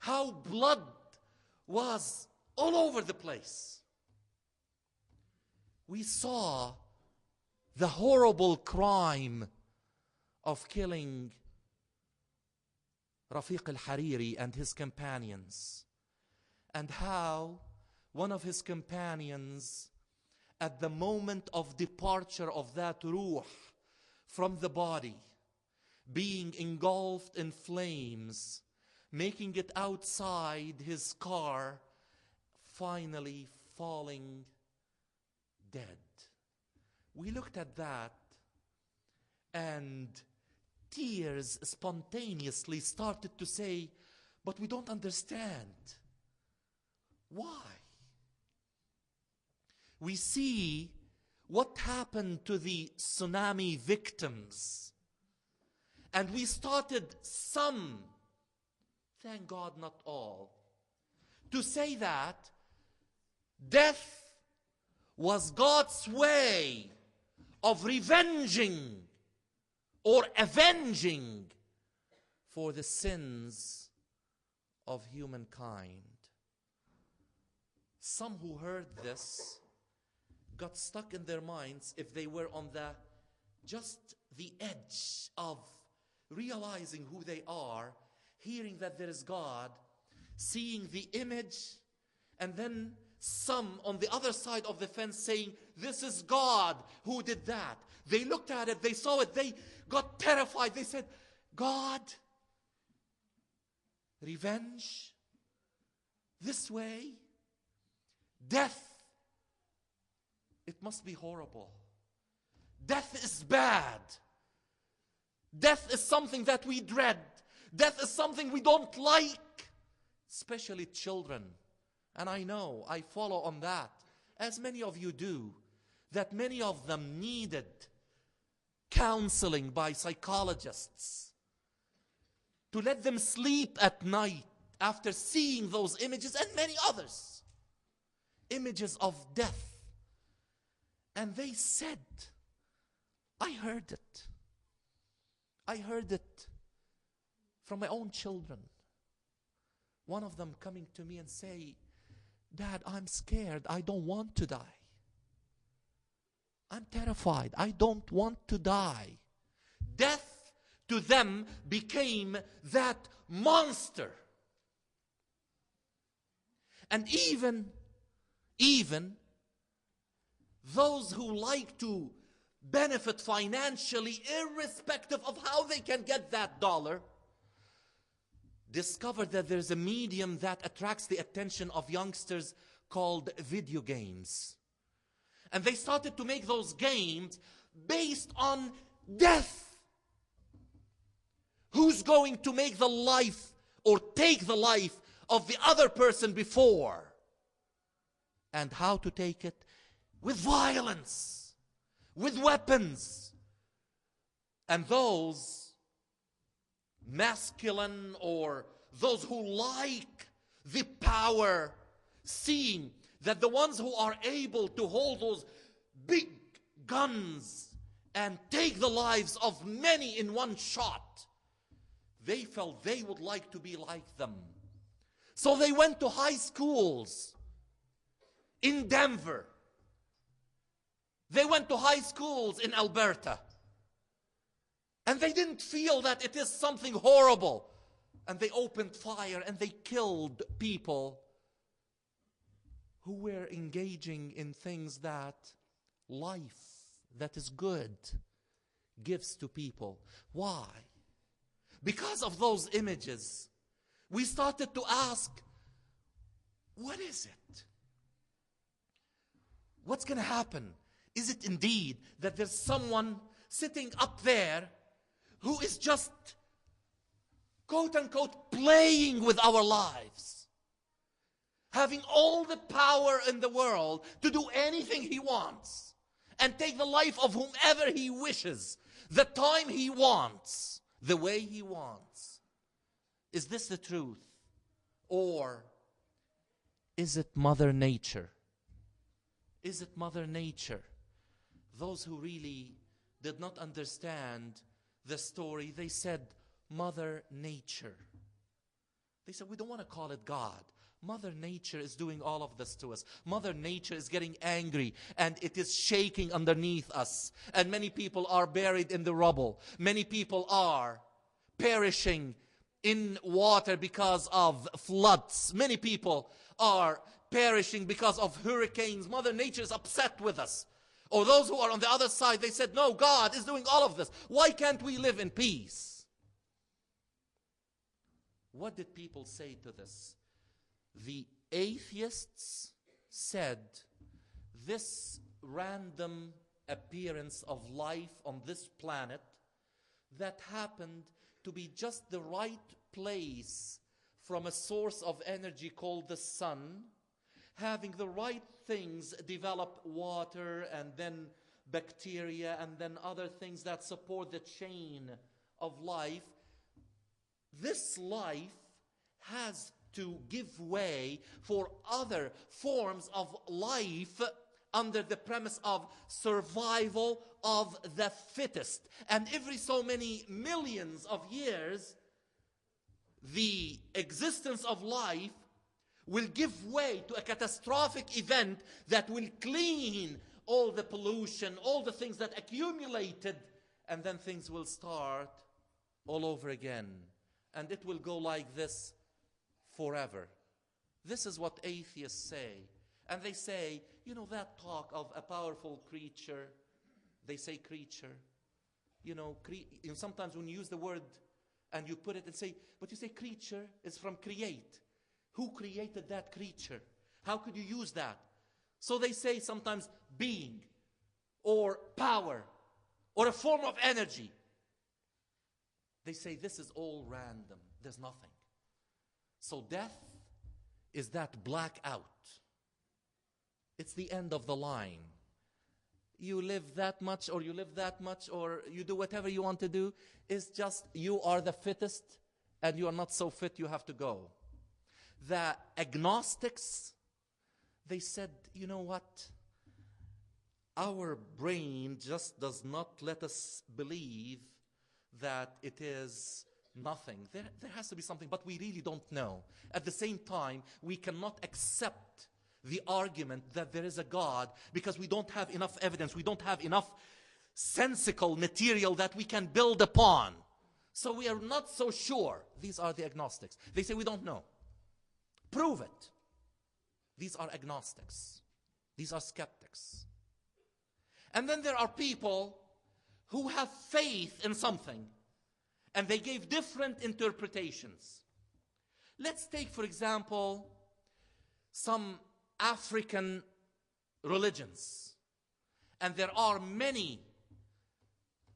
how blood was all over the place. We saw the horrible crime of killing Rafiq al-Hariri and his companions, and how one of his companions, at the moment of departure of that ruh from the body, being engulfed in flames, making it outside his car, finally falling dead. We looked at that, and tears spontaneously started to say, but we don't understand. Why? We see what happened to the tsunami victims. And we started, some, thank God not all, to say that death was God's way of revenging or avenging for the sins of humankind. Some who heard this got stuck in their minds, if they were on just the edge of realizing who they are, hearing that there is God, seeing the image, and then some on the other side of the fence saying, this is God who did that. They looked at it, they saw it, they got terrified. They said, God, revenge, this way, death, it must be horrible. Death is bad. Death is something that we dread. Death is something we don't like, especially children. And I know, I follow on that, as many of you do, that many of them needed counseling by psychologists to let them sleep at night after seeing those images and many others, images of death. And they said, I heard it. I heard it from my own children. One of them coming to me and say, Dad, I'm scared. I don't want to die. I'm terrified. I don't want to die. Death to them became that monster. And even those who like to benefit financially, irrespective of how they can get that dollar, discovered that there's a medium that attracts the attention of youngsters called video games. And they started to make those games based on death. Who's going to make the life or take the life of the other person before? And how to take it? With violence, with weapons. And those masculine or those who like the power, seeing that the ones who are able to hold those big guns and take the lives of many in one shot, they felt they would like to be like them. So they went to high schools in Denver. They went to high schools in Alberta. And they didn't feel that it is something horrible. And they opened fire and they killed people who were engaging in things that life that is good gives to people. Why? Because of those images, we started to ask, what is it? What's going to happen? Is it indeed that there's someone sitting up there who is just, quote unquote, playing with our lives, having all the power in the world to do anything he wants and take the life of whomever he wishes, the time he wants, the way he wants? Is this the truth? Or is it Mother Nature? Is it Mother Nature? Those who really did not understand the story, they said, Mother Nature. They said, we don't want to call it God. Mother Nature is doing all of this to us. Mother Nature is getting angry and it is shaking underneath us. And many people are buried in the rubble. Many people are perishing in water because of floods. Many people are perishing because of hurricanes. Mother Nature is upset with us. Or those who are on the other side, they said, no, God is doing all of this. Why can't we live in peace? What did people say to this? The atheists said, this random appearance of life on this planet that happened to be just the right place from a source of energy called the sun, having the right things develop water and then bacteria and then other things that support the chain of life. This life has to give way for other forms of life under the premise of survival of the fittest. And every so many millions of years, the existence of life will give way to a catastrophic event that will clean all the pollution, all the things that accumulated, and then things will start all over again. And it will go like this forever. This is what atheists say. And they say, you know, that talk of a powerful creature, they say creature. You know, sometimes when you use the word and you put it and say, but you say creature is from create. Who created that creature? How could you use that? So they say sometimes being or power or a form of energy. They say this is all random. There's nothing. So death is that blackout. It's the end of the line. You live that much or you live that much or you do whatever you want to do. It's just you are the fittest and you are not so fit, you have to go. The agnostics, they said, you know what? Our brain just does not let us believe that it is nothing. There has to be something, but we really don't know. At the same time, we cannot accept the argument that there is a God because we don't have enough evidence. We don't have enough sensical material that we can build upon. So we are not so sure. These are the agnostics. They say we don't know. Prove it. These are agnostics. These are skeptics. And then there are people who have faith in something, and they gave different interpretations. Let's take, for example, some African religions. And there are many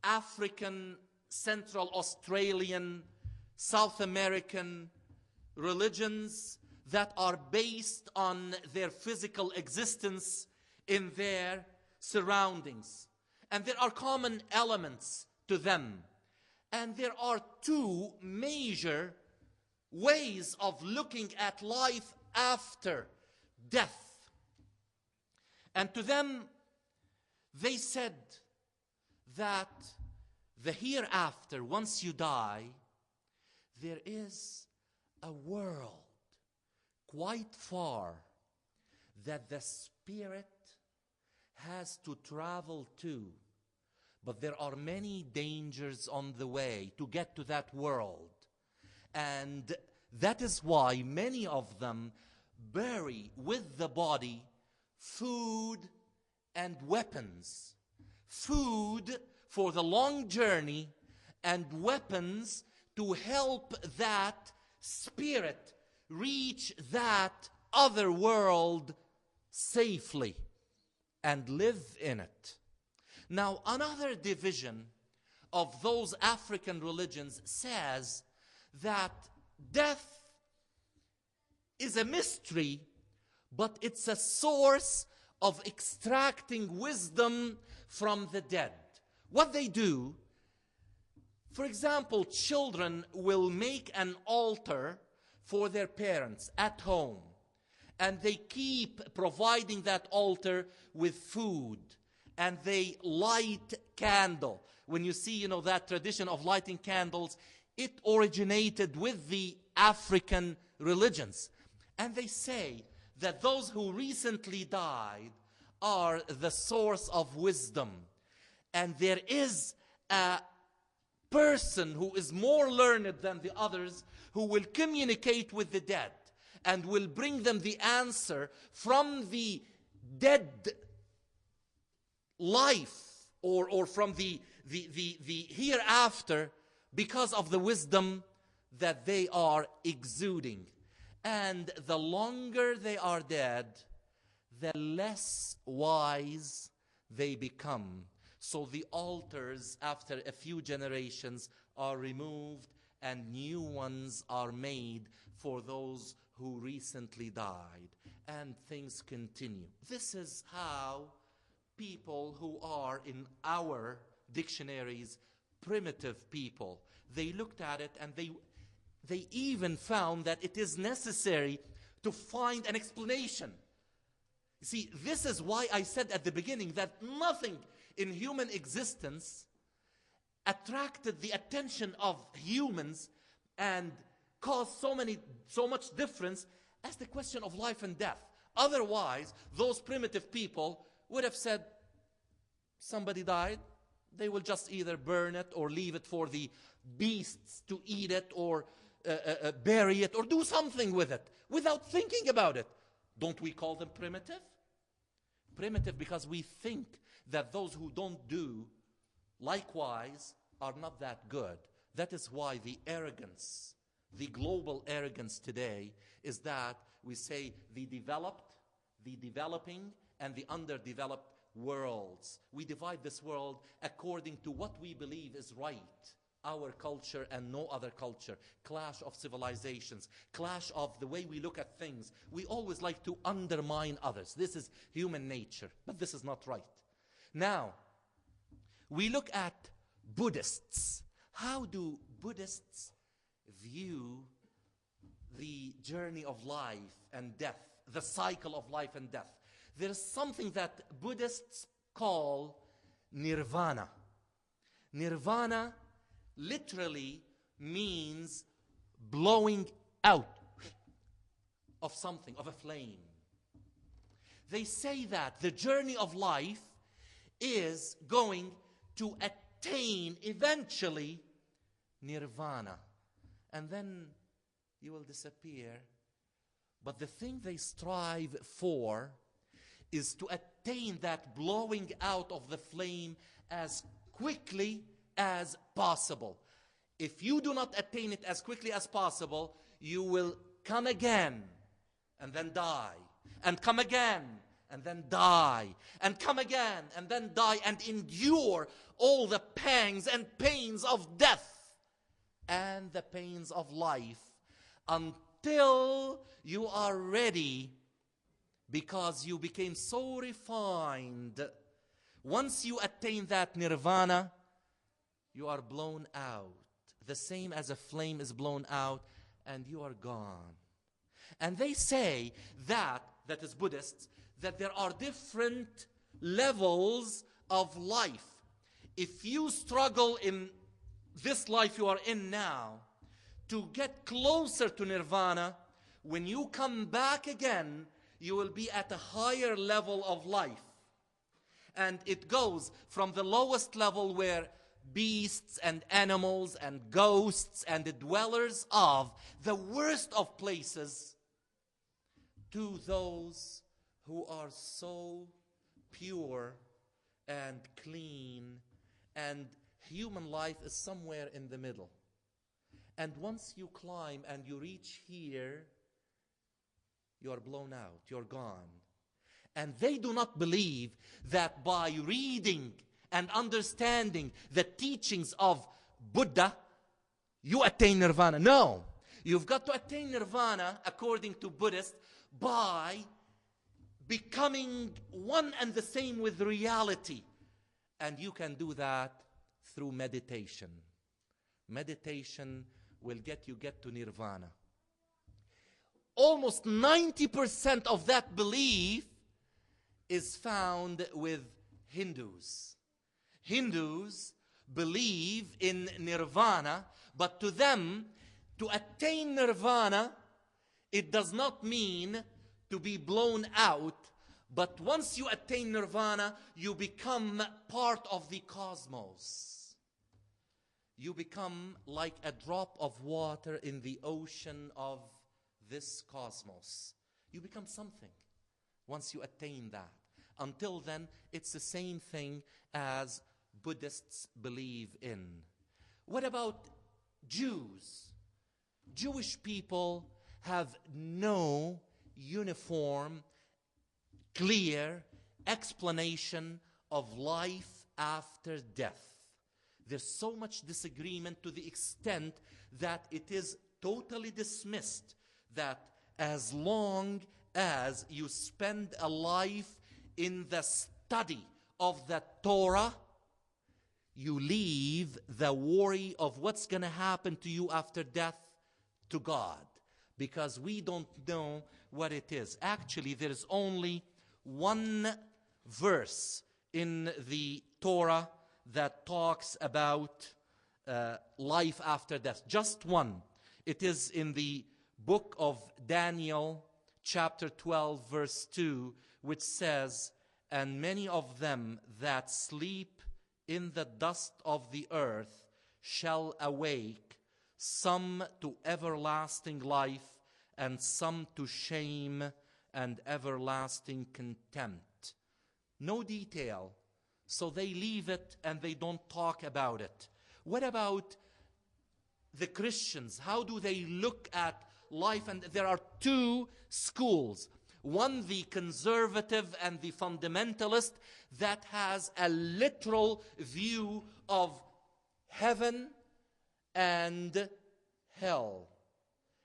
African, Central Australian, South American religions that are based on their physical existence in their surroundings. And there are common elements to them. And there are two major ways of looking at life after death. And to them, they said that the hereafter, once you die, there is a world quite far that the spirit has to travel to. But there are many dangers on the way to get to that world. And that is why many of them bury with the body food and weapons. Food for the long journey and weapons to help that spirit reach that other world safely and live in it. Now, another division of those African religions says that death is a mystery, but it's a source of extracting wisdom from the dead. What they do, for example, children will make an altar for their parents at home, and they keep providing that altar with food, and they light candle. When you see, that tradition of lighting candles, it originated with the African religions. And they say that those who recently died are the source of wisdom. And there is a person who is more learned than the others who will communicate with the dead and will bring them the answer from the dead life or from the hereafter, because of the wisdom that they are exuding. And the longer they are dead, the less wise they become. So the altars, after a few generations, are removed and new ones are made for those who recently died. And things continue. This is how people who are in our dictionaries primitive people, they looked at it and they even found that it is necessary to find an explanation. See, this is why I said at the beginning that nothing in human existence attracted the attention of humans and caused so much difference as the question of life and death. Otherwise, those primitive people would have said, somebody died, they will just either burn it or leave it for the beasts to eat it or bury it or do something with it without thinking about it. Don't we call them primitive? Primitive because we think that those who don't do likewise are not that good. That is why the arrogance, the global arrogance today is that we say the developed, the developing, and the underdeveloped worlds. We divide this world according to what we believe is right. Our culture and no other culture. Clash of civilizations. Clash of the way we look at things. We always like to undermine others. This is human nature. But this is not right. Now, we look at Buddhists. How do Buddhists view the journey of life and death, the cycle of life and death? There is something that Buddhists call nirvana. Nirvana literally means blowing out of something, of a flame. They say that the journey of life is going to attain eventually nirvana. And then you will disappear. But the thing they strive for is to attain that blowing out of the flame as quickly as possible. If you do not attain it as quickly as possible, you will come again and then die, and come again and then die, and come again and then die, and endure all the pangs and pains of death and the pains of life until you are ready, because you became so refined. Once you attain that nirvana, you are blown out. The same as a flame is blown out and you are gone. And they say that is Buddhists, that there are different levels of life. If you struggle in this life you are in now to get closer to nirvana, when you come back again, you will be at a higher level of life. And it goes from the lowest level where beasts and animals and ghosts and the dwellers of the worst of places, to those who are so pure and clean, and human life is somewhere in the middle. And once you climb and you reach here, you are blown out, you're gone. And they do not believe that by reading and understanding the teachings of Buddha, you attain nirvana. No, you've got to attain nirvana, according to Buddhists, by becoming one and the same with reality. And you can do that through meditation. Meditation will get to nirvana. Almost 90% of that belief is found with Hindus. Hindus believe in nirvana, but to them, to attain nirvana, it does not mean to be blown out, but once you attain nirvana, you become part of the cosmos. You become like a drop of water in the ocean of this cosmos. You become something once you attain that. Until then, it's the same thing as Buddhists believe in. What about Jews? Jewish people have no uniform, clear explanation of life after death. There's so much disagreement to the extent that it is totally dismissed that as long as you spend a life in the study of the Torah, you leave the worry of what's going to happen to you after death to God, because we don't know what it is. Actually, there is only one verse in the Torah that talks about life after death. Just one. It is in the book of Daniel, chapter 12, verse 2, which says, "And many of them that sleep in the dust of the earth shall awake, some to everlasting life, and some to shame and everlasting contempt." No detail. So they leave it and they don't talk about it. What about the Christians? How do they look at life? And there are two schools. One, the conservative and the fundamentalist, that has a literal view of heaven and hell.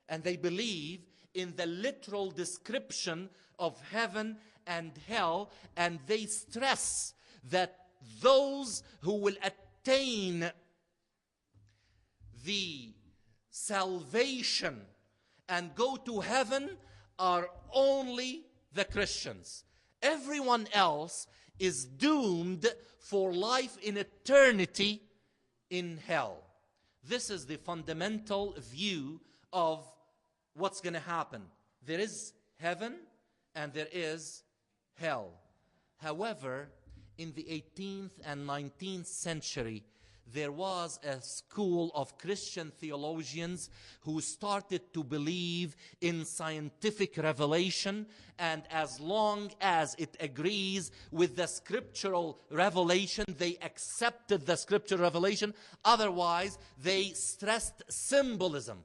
And they believe in the literal description of heaven and hell, and they stress that those who will attain the salvation and go to heaven are only the Christians. Everyone else is doomed for life in eternity in hell. This is the fundamental view of what's going to happen. There is heaven and there is hell. However, in the 18th and 19th century, there was a school of Christian theologians who started to believe in scientific revelation, and as long as it agrees with the scriptural revelation, they accepted the scriptural revelation. Otherwise, they stressed symbolism.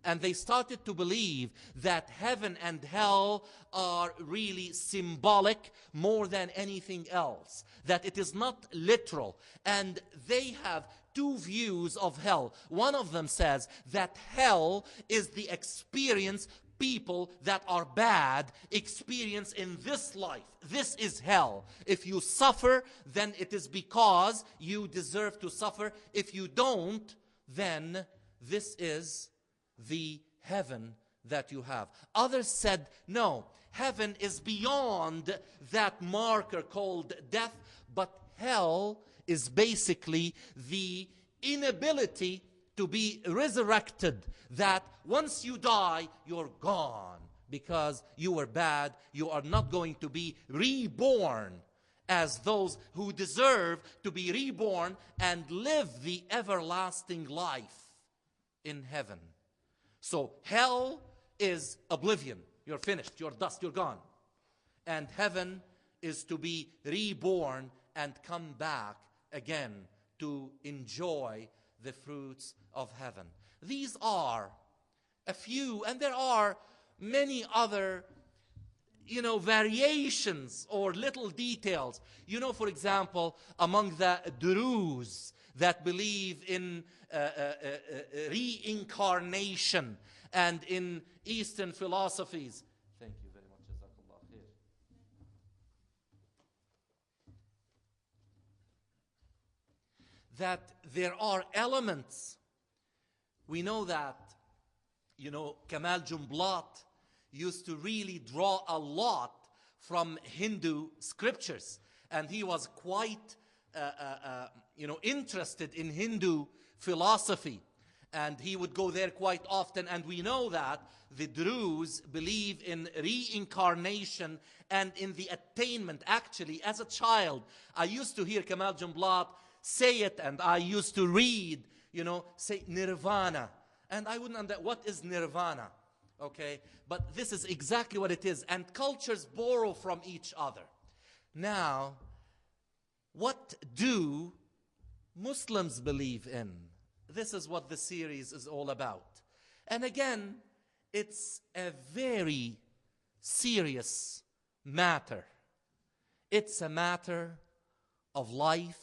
And they started to believe that heaven and hell are really symbolic more than anything else, that it is not literal. And they have two views of hell. One of them says that hell is the experience people that are bad experience in this life. This is hell. If you suffer, then it is because you deserve to suffer. If you don't, then this is the heaven that you have. Others said, no, heaven is beyond that marker called death, but hell is basically the inability to be resurrected, that once you die, you're gone because you were bad. You are not going to be reborn as those who deserve to be reborn and live the everlasting life in heaven. So hell is oblivion. You're finished. You're dust. You're gone. And heaven is to be reborn and come back again to enjoy the fruits of heaven. These are a few, and there are many other, variations or little details. For example, among the Druze that believe in reincarnation, and in Eastern philosophies. Thank you very much. Jazakallah khair. That there are elements. We know that, Kamal Jumblat used to really draw a lot from Hindu scriptures, and he was quite interested in Hindu philosophy. And he would go there quite often. And we know that the Druze believe in reincarnation and in the attainment. Actually, as a child, I used to hear Kamal Jumblat say it, and I used to read, say nirvana. And I wouldn't understand, what is nirvana? Okay, but this is exactly what it is. And cultures borrow from each other. Now, what do Muslims believe in? This is what the series is all about. And again, it's a very serious matter. It's a matter of life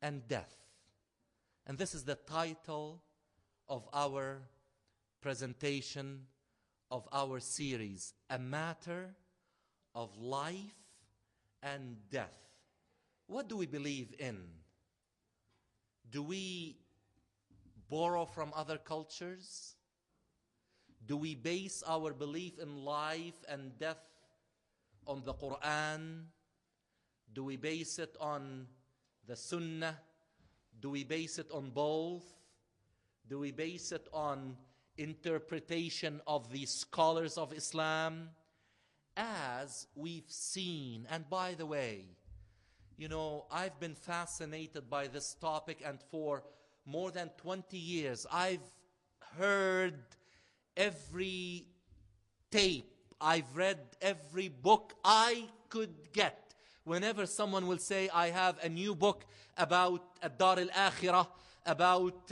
and death. And this is the title of our presentation of our series, a matter of life and death. What do we believe in? Do we borrow from other cultures? Do we base our belief in life and death on the Quran? Do we base it on the Sunnah? Do we base it on both? Do we base it on interpretation of the scholars of Islam? As we've seen, and by the way, I've been fascinated by this topic, and for more than 20 years, I've heard every tape, I've read every book I could get. Whenever someone will say, I have a new book about Ad-Dar al-Akhirah, about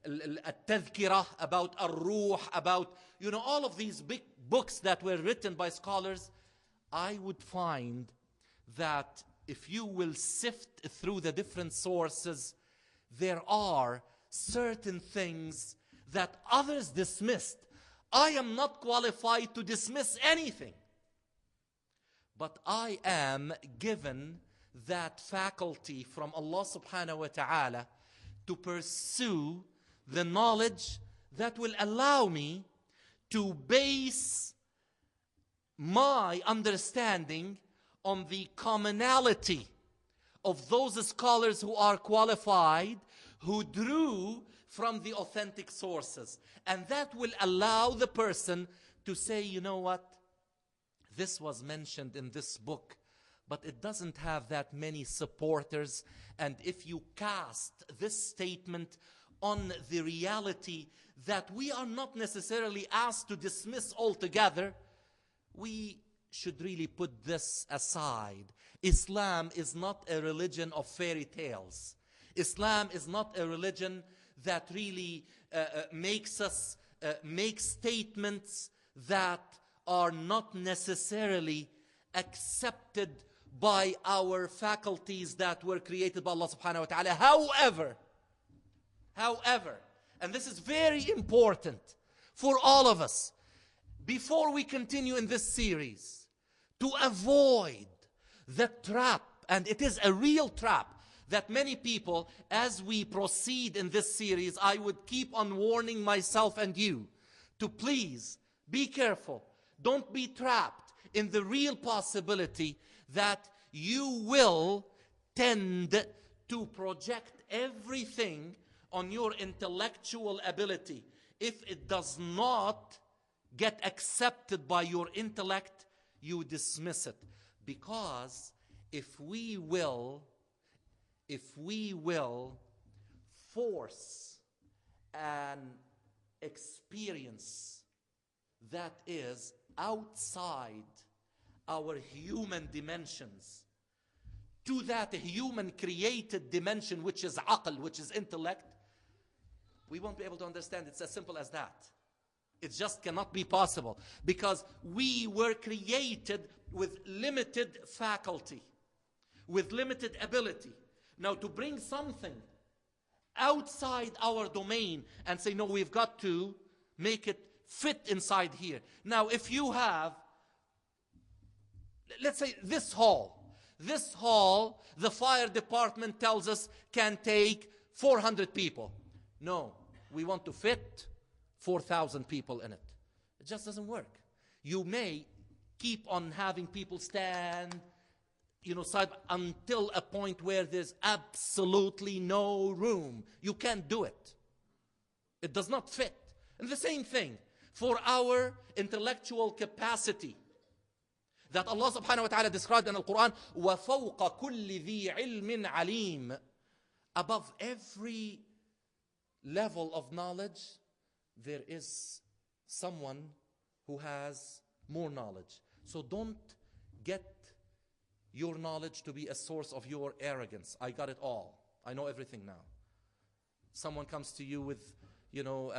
Al-Tadhkirah, about Al-Ruh, about, all of these big books that were written by scholars, I would find that if you will sift through the different sources, there are certain things that others dismissed. I am not qualified to dismiss anything. But I am given that faculty from Allah subhanahu wa ta'ala to pursue the knowledge that will allow me to base my understanding on the commonality of those scholars who are qualified, who drew from the authentic sources. And that will allow the person to say, you know what? This was mentioned in this book, but it doesn't have that many supporters. And if you cast this statement on the reality that we are not necessarily asked to dismiss altogether, we should really put this aside. Islam is not a religion of fairy tales. Islam is not a religion that really makes us make statements that are not necessarily accepted by our faculties that were created by Allah subhanahu wa ta'ala. However, and this is very important for all of us, before we continue in this series, to avoid the trap, and it is a real trap, that many people, as we proceed in this series, I would keep on warning myself and you to please be careful. Don't be trapped in the real possibility that you will tend to project everything on your intellectual ability. If it does not get accepted by your intellect, you dismiss it. Because if we will force an experience that is outside our human dimensions to that human created dimension, which is aql, which is intellect, we won't be able to understand. It's as simple as that. It just cannot be possible, because we were created with limited faculty, with limited ability. Now, to bring something outside our domain and say, no, we've got to make it fit inside here. Now, if you have, let's say this hall, the fire department tells us can take 400 people. No, we want to fit 4,000 people in it. It just doesn't work. You may keep on having people stand side until a point where there's absolutely no room. You can't do it. It does not fit. And the same thing for our intellectual capacity that Allah subhanahu wa ta'ala described in the Quran, وَفَوْقَ كُلِّ ذِي عِلْمٍ عَلِيمٍ. Above every level of knowledge, there is someone who has more knowledge. So don't get your knowledge to be a source of your arrogance. I got it all. I know everything now. Someone comes to you with, no,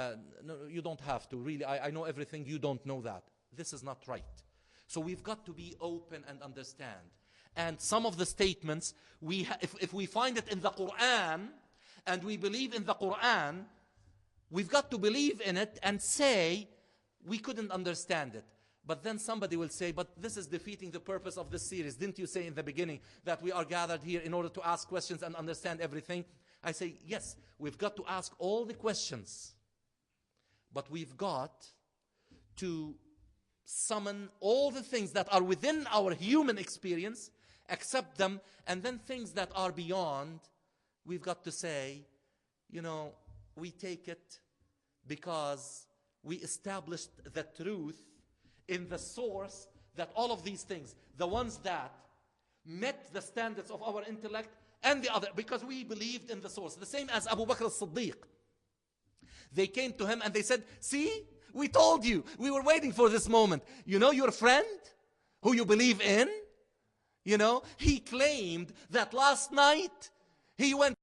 you don't have to. Really, I know everything. You don't know that. This is not right. So we've got to be open and understand. And some of the statements, if we find it in the Quran, and we believe in the Quran, we've got to believe in it and say, we couldn't understand it. But then somebody will say, but this is defeating the purpose of this series. Didn't you say in the beginning that we are gathered here in order to ask questions and understand everything? I say, yes, we've got to ask all the questions. But we've got to summon all the things that are within our human experience, accept them, and then things that are beyond, we've got to say, we take it because we established the truth in the source that all of these things, the ones that met the standards of our intellect and the other, because we believed in the source. The same as Abu Bakr as-Siddiq. They came to him and they said, see, we told you, we were waiting for this moment. Your friend who you believe in, he claimed that last night he went